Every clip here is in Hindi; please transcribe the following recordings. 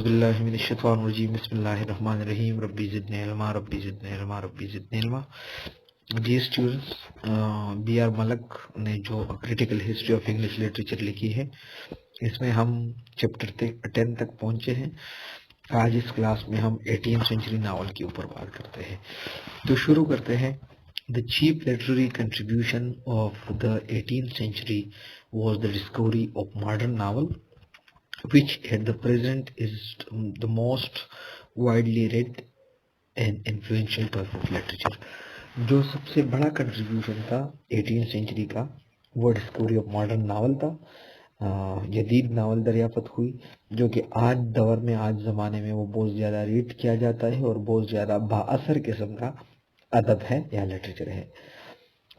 औज़ुबिल्लाहिमिनश्शैतानिर्रजीम बिस्मिल्लाहिर्रहमानिर्रहीम रब्बी ज़िदनी इल्मा रब्बी ज़िदनी इल्मा रब्बी ज़िदनी इल्मा। जी स्टूडेंट्स, बी आर मलक ने जो critical history of English literature लिखी है, इसमें हम चैप्टर 10 तक पहुंचे हैं। आज इस क्लास में हम 18th सेंचुरी नावल के ऊपर बात करते हैं। तो शुरू करते हैं। The chief literary contribution of the 18th century was the discovery of modern novel, which at the present is the most widely read and influential type of literature। जो सबसे बड़ा कंट्रीब्यूशन था 18th सेंचुरी का, वो डिस्कवरी ऑफ मॉडर्न नावल था। जदीद नावल दरियाफत हुई, जो कि आज दौर में, आज ज़माने में वो बहुत ज़्यादा रीड किया जाता है और बहुत ज़्यादा बाअसर किस्म का अदब है या लिटरेचर है।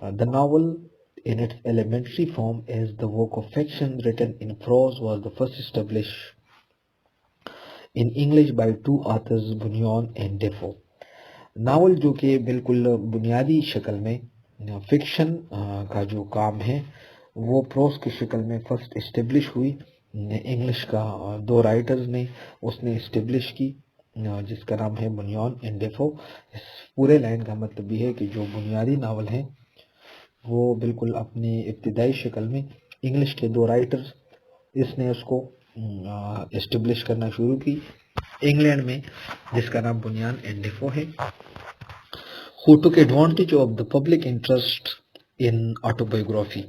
The novel in its elementary form as the work of fiction written in prose was the first established in English by two authors, Bunyan and Defoe। Novel जो कि बिल्कुल बुनियादी शक्ल में फिक्शन का जो काम है वो प्रोस की शक्ल में फर्स्ट इस्टेब्लिश हुई। इंग्लिश का दो राइटर्स ने उसने इस्टेब्लिश की, जिसका नाम है बुनियान एंड डेफो। इस पूरे लाइन का मतलब भी है कि जो बुनियादी नावल है वो बिल्कुल अपनी इब्तिदाई शक्ल में इंग्लिश के दो राइटर्स, इसने उसको इस्टेब्लिश करना शुरू की इंग्लैंड में, जिसका नाम बुनियान एंड डेफो है। Who took advantage of the public interest in autobiography,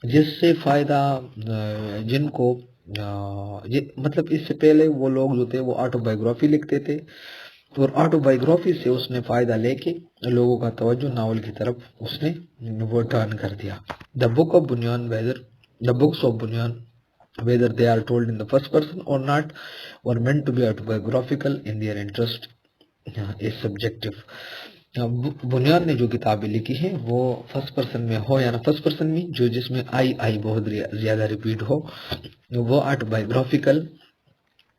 जिससे फायदा जिनको मतलब इससे पहले वो लोग जो थे वो ऑटोबायोग्राफी लिखते थे, और ऑटोबायोग्राफी से उसने फायदा लेके लोगों का तवज्जो नावल की तरफ उसने वो टर्न कर दिया। The book of Bunyan whether the books of Bunyan whether they are told in the first person or not were meant to be autobiographical in their interest is subjective। बुनियाद ने जो किताबें लिखी हैं वो फर्स्ट पर्सन में हो या ना फर्स्ट पर्सन में, जो जिसमें आई बहुत ज्यादा रिपीट हो, वो ऑटोबायोग्राफिकल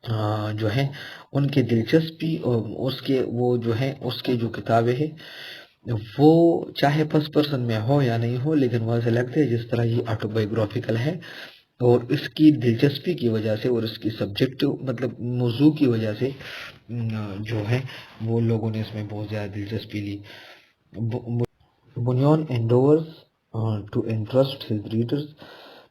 जो है उनकी दिलचस्पी और उसके वो जो है उसके जो किताबें हैं वो चाहे फर्स्ट पर्सन में हो या नहीं हो, लेकिन वह ऐसे लगते हैं जिस तरह ये ऑटोबायोग्राफिकल है। और इसकी दिलचस्पी की वजह से और इसकी सब्जेक्टिव मतलब मौजू की वजह से जो है वो लोगों ने इसमें बहुत ज़्यादा दिलचस्पी ली। बुनियान एंडोवर्स टू इंटरेस्ट हिज रीडर्स,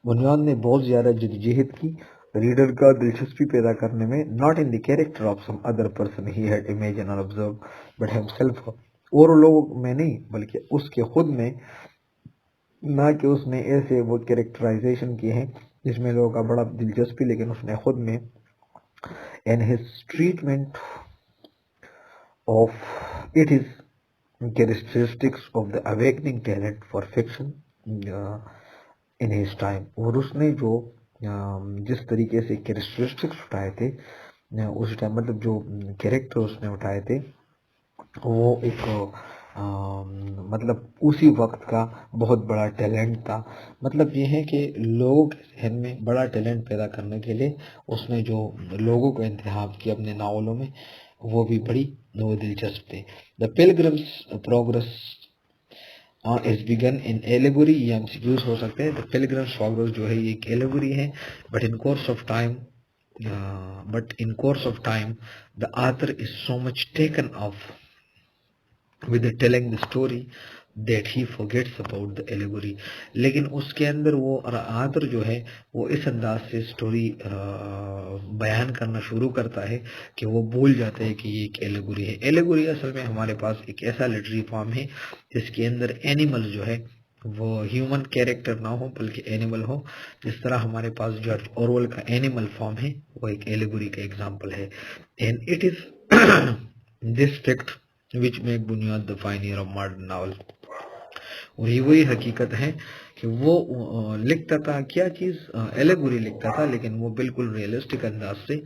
बुनियान ने बहुत ज़्यादा जद्दोजहद की रीडर का दिलचस्पी पैदा करने में। Not in the character of some other person he had imagine और ऑब्जर्व बट हिमसेल्फ, और लोगों में नहीं बल्कि उसके खुद में, ना कि उसने ऐसे वो कैरेक्टराइजेशन किए हैं जिसमें लोगों का बड़ा दिलचस्पी, लेकिन उसने खुद में and his treatment of it is characteristics of the awakening talent for fiction in his time, और उसने जो जिस तरीके से कैरेक्टरिस्टिक्स उठाए थे उस टाइम, मतलब जो कैरेक्टर उसने उठाए थे वो एक मतलब उसी वक्त का बहुत बड़ा टैलेंट था। मतलब ये है कि लोगों के जहन में बड़ा टैलेंट पैदा करने के लिए उसने जो लोगों को इंतखाब किया अपने नावलों में, वो भी बड़ी वो दिलचस्प थे। The pilgrims progress is begin in allegory, ये एमसीक्यूज हो सकते हैं। द पिलग्रिम्स प्रोग्रेस जो है ये एक एलेगोरी है, but in course of time the author is so much taken of with telling the story that he forgets about the allegory। लेकिन उसके अंदर वो आदर जो है वो इस अंदाज से स्टोरी बयान करना शुरू करता है कि वो भूल जाते हैं कि ये एक एलेगोरी है। एलेगोरी असल में हमारे पास एक ऐसा लिटरेरी फॉर्म है जिसके अंदर एनिमल जो है वो ह्यूमन कैरेक्टर ना हो बल्कि एनिमल हो। जिस तरह हमारे पास जॉर्ज ऑरवेल का एनिमल फॉर्म है वो एक एलेगोरी का एग्जाम्पल है। And it is this fact which make Bunyan the pioneer of modern novel, और ये वही हकीकत है कि वो लिखता था क्या चीज, एलेगोरी लिखता था, लेकिन वो बिल्कुल रियलिस्टिक अंदाज से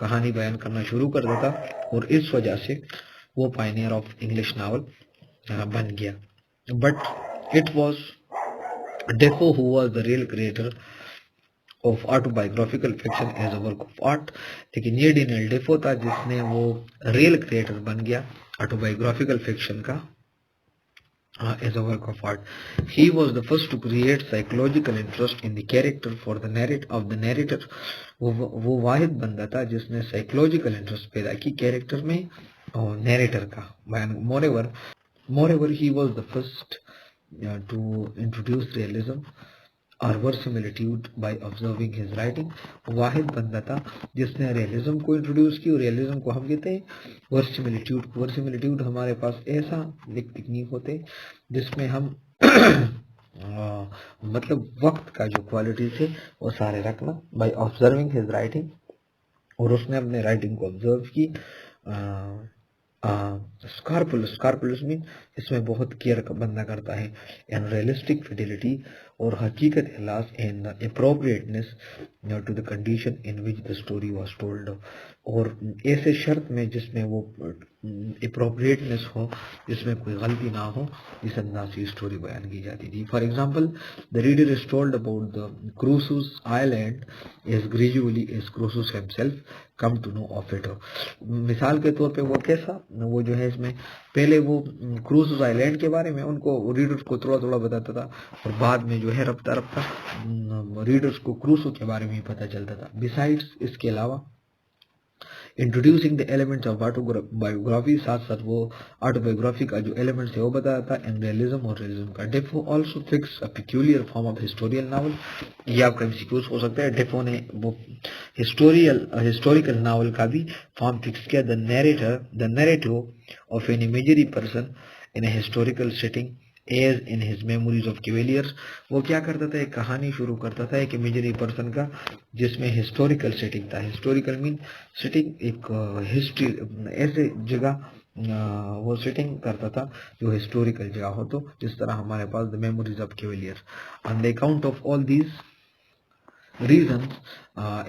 कहानी बयान करना शुरू कर देता, और इस वजह से वो पायनियर ऑफ इंग्लिश नावल बन गया। But it was Defoe who was the real creator of autobiographical fiction as a work of art, लेकिन ये डेनियल डेफो था जिसने वो रियल क्रिएटर बन गया ऑटोबायोग्राफिकल फिक्शन का as a work of art. He was the first to create psychological interest in the character for the narrator. वो वाहिद बंदा था जिसने साइकोलॉजिकल इंटरेस्ट पैदा की कैरेक्टर में और नैरेटर का. Moreover, he was the first to introduce realism और verisimilitude by observing his writing. वाहिद बंदा था जिसने रियलिज्म को इंट्रोड्यूस की. और रियलिज्म को हम कहते हैं वर्सिमिलिट्यूड हमारे पास ऐसा टेक्निक होते हैं जिसमें हम मतलब वक्त का जो क्वालिटीज है वो सारे रखना बाय ऑब्जर्विंग हिज राइटिंग. और उसने अपने राइटिंग को ऑब्जर्व की. स्कारपुलस मीन इसमें बहुत केयर बंदा करता है. एंड रियलिस्टिक फिडिलिटी और हकीकत हिलास and appropriateness to the condition in which the story was told. और ऐसे शर्त में जिसमें वो अप्रोप्रिएटनेस हो, जिसमें कोई गलती ना हो, इस अंदाज से स्टोरी बयान की जाती थी. For example, the reader is told about the Crusoe island as gradually as Crusoe himself come to know of it. मिसाल के तौर पे वो कैसा, वो जो है इसमें पहले वो क्रूसूस आइलैंड के बारे में उनको रीडर्स को थोड़ा थोड़ा बताता था और बाद में जो है रफ्ता रफ्ता रीडर्स को क्रूसो के बारे में ही पता चलता था. बिसाइड्स इसके अलावा introducing the elements of biography, साथ साथ वो ऑटोबायोग्राफी का जो एलिमेंट्स है वो बताया था. एंड रियलिज्म और रियलिज्म का Defoe also fix a peculiar form of historical novel. ये आपका एमसीक्यूज हो सकता है. डेफो ने वो हिस्टोरिकल नावल का भी फॉर्म फिक्स किया. The narrative of an imagery person in a historical setting as in his memories of cavaliers. वो क्या करता था, एक कहानी शुरू करता था एक इमेजरी पर्सन का जिसमें हिस्टोरिकल सेटिंग था. हिस्टोरिकल मीन सेटिंग, एक हिस्ट्री ऐसे जगह वो सेटिंग करता था जो हिस्टोरिकल जगह हो. तो जिस तरह हमारे पास the memories of cavalier. On the account of all these reason,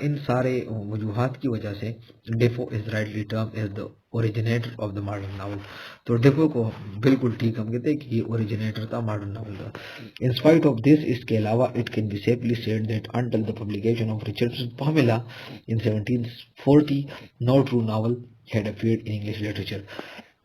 इन सारे वजूहात की वजह से Defoe is rightly term as the originator of the modern novel. तो डेफो को बिल्कुल ठीक हम कहते हैं कि ये ओरिजिनेटर था मॉडर्न नावल का. इन स्पाइट ऑफ दिस, इसके अलावा it can be safely said that until the publication of Richardson Pamela in 1740 no true novel had appeared in English literature.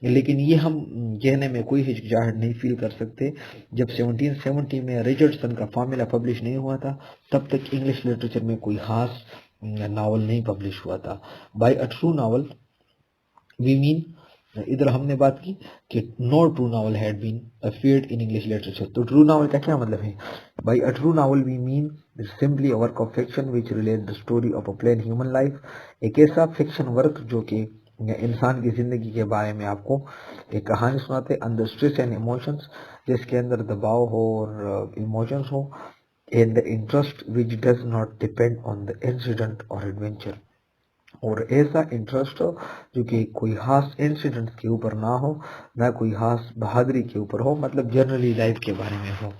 लेकिन ये हम कहने में कोई हिचकिचाहट नहीं फील कर सकते. जब 1770 में रिचर्डसन का फार्मूला पब्लिश नहीं हुआ था तब तक इंग्लिश लिटरेचर में कोई खास नावल नहीं पब्लिश हुआ था. By a true novel we mean, इधर हमने बात की कि no true novel had been appeared in English literature. तो ट्रू नावल का क्या मतलब है? By a true novel we mean simply a work of fiction which relate the story of a plain human life. एक ऐसा फिक्शन वर्क जो कि इंसान की जिंदगी के बारे में आपको एक कहानी सुनाते अंडर स्ट्रेस एंड इमोशंस, जिसके अंदर दबाव हो और इमोशंस हो. And the interest which does not depend on the incident और एडवेंचर. और ऐसा इंटरेस्ट हो जो कि कोई खास इंसिडेंट के ऊपर ना हो, ना कोई खास बहादुरी के ऊपर हो, मतलब जनरली लाइफ के बारे में हो.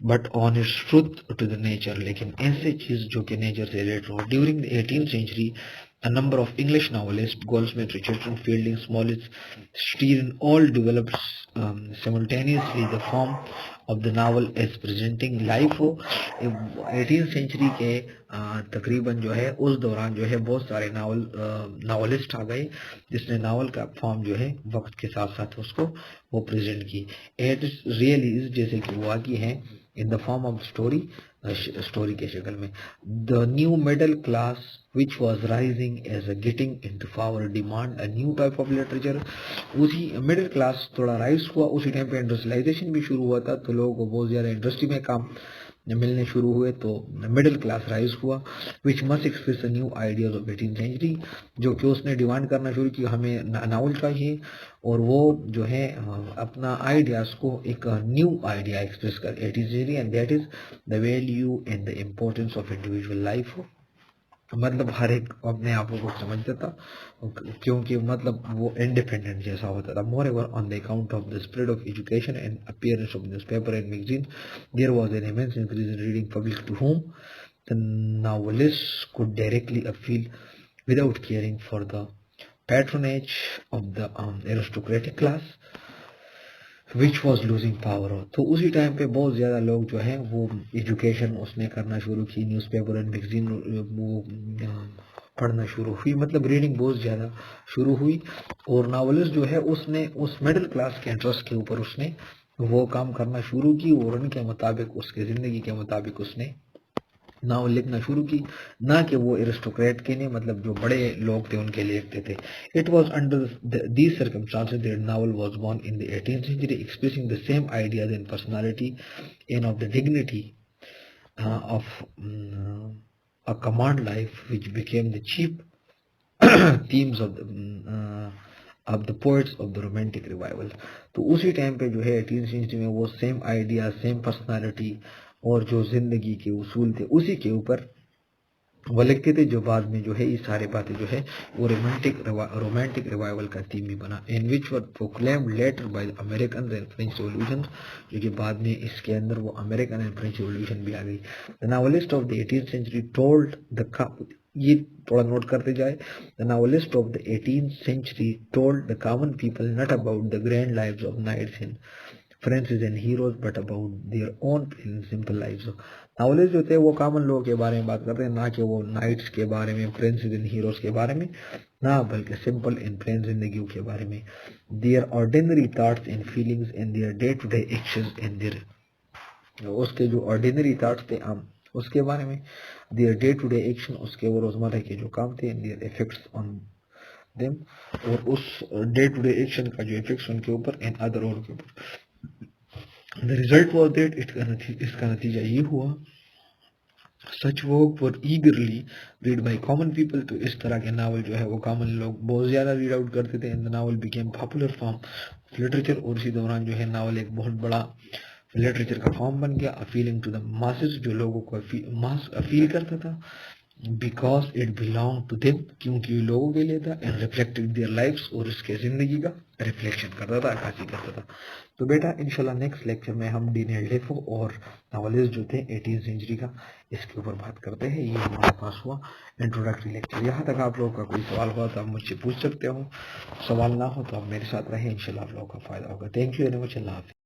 But on its truth to the nature, लेकिन ऐसे चीज जो कि नेचर से रिलेटेड हो. During the 18th century, a number of English novelists, Goldsmith, Richardson, Fielding, Smollett, Sterne, all developed simultaneously the form of the novel as presenting life हो. 18th century के तकरीबन जो है उस दौरान जो है बहुत सारे नॉवलिस्ट आ गए जिसने नावल का फॉर्म जो है वक्त के साथ साथ उसको वो प्रेजेंट की. एट रियली इज, जैसे कि वो आगे हैं in the form of story के शक्ल में. The new middle class which was rising as a getting into power demand a new type of literature. उसी मिडिल क्लास थोड़ा राइज हुआ, उसी टाइम पे इंडस्ट्रियलाइजेशन भी शुरू हुआ था तो लोगों को बहुत ज्यादा इंडस्ट्री में काम मिलने शुरू हुए तो मिडिल क्लास राइज हुआ. Which must express new ideas of 18th century, जो कि उसने डिमांड करना शुरू किया हमें नावल चाहिए और वो जो है अपना आइडियाज को एक न्यू आइडिया एक्सप्रेस कर 18th century. And that is the value and the importance of individual life. मतलब हर एक अपने आप को समझता था क्योंकि मतलब वो इंडिपेंडेंट जैसा होता था. Moreover on the account of the spread of education and appearance of newspaper and magazine there was an immense increase in reading public to whom the novelists could directly appeal without caring for the patronage of the aristocratic class which was losing power. तो उसी टाइम पे बहुत ज़्यादा लोग जो है वो एजुकेशन उसने करना शुरू की, न्यूज़पेपर एंड मैगजीन वो पढ़ना शुरू हुई, मतलब रीडिंग बहुत ज़्यादा शुरू हुई. और नावलिस्ट जो है उसने उस मिडिल क्लास के इंटरेस्ट के ऊपर उसने वो काम करना शुरू की और उनके मुताबिक, उसके ज़िंदगी के मुताबिक उसने नावल लिखना शुरू की, ना कि वो एरिस्टोक्रेट के लिए, मतलब जो बड़े लोग थे उनके लिए लिखते थे। It was under these circumstances that novel was born in the 18th century, expressing the same ideas and personality and of the dignity of a command life, which became the chief themes of the poets of the romantic revival। तो उसी टाइम पे जो है 18th सेंचुरी में वो सेम आइडिया, सेम पर्सनालिटी और जो जिंदगी के उसूल थे उसी के ऊपर वो लिखते थे, जो बाद में जो है ये सारी बातें जो है वो रोमांटिक रिवाइवल का थीम ही बना, in which were proclaimed later by the American and French revolution, जो कि बाद में इसके अंदर वो अमेरिकन एंड फ्रेंच रिवॉल्यूशन भी आ गई। The novelist of the 18th century told the, ये थोड़ा नोट करते जाए, the novelist of the 18th century told the common people not about the grand lives of knights and friends and heroes but about their own simple lives. Novelist जो थे वो कॉमन लोगों के बारे में बात करते हैं, ना कि वो नाइट्स के बारे में, फ्रेंड्स एंड हीरोज के बारे में, ना बल्कि सिंपल एंड प्लेन जिंदगियों के बारे में। Their ordinary thoughts and feelings and their day to day actions and their, उसके जो ऑर्डिनरी थॉट्स थे आम उसके बारे में, their day to day action, उसके वो रोजमर्रा के जो काम थे, and their effects on them, और उस डे टू डे एक्शन का जो इफेक्ट्स उनके ऊपर एंड अदर और के ऊपर। द रिजल्ट वॉज दैट, इसका नतीजा ये हुआ, such work were ईगरली read by common people, तो इस तरह के नावल जो है वो कॉमन लोग बहुत ज़्यादा रीड आउट करते थे। In the novel became popular form literature, और इसी दौरान जो है नावल एक बहुत बड़ा लिटरेचर का फॉर्म बन गया, अपीलिंग टू द मासेस, जो लोगों को मास अपील करता था, because it belong to them, क्योंकि लोगों के लिए था, एंड रिफ्लेक्टेड देयर लाइफ्स, और इसके जिंदगी का रिफ्लेक्शन करता था, अक्कासी करता था। तो बेटा इंशाल्लाह नेक्स्ट लेक्चर में हम डैनियल डेफो और नॉवेलिस्ट जो थे 18th सेंचुरी का, इसके ऊपर बात करते हैं। ये हमारे पास हुआ इंट्रोडक्टरी लेक्चर। यहाँ तक आप लोगों का कोई सवाल हुआ तो आप मुझसे पूछ सकते हो, सवाल ना हो तो आप मेरे साथ रहें, इंशाल्लाह आप लोगों का फायदा होगा। थैंक यू वेरी मच, अल्लाह हाफिज़।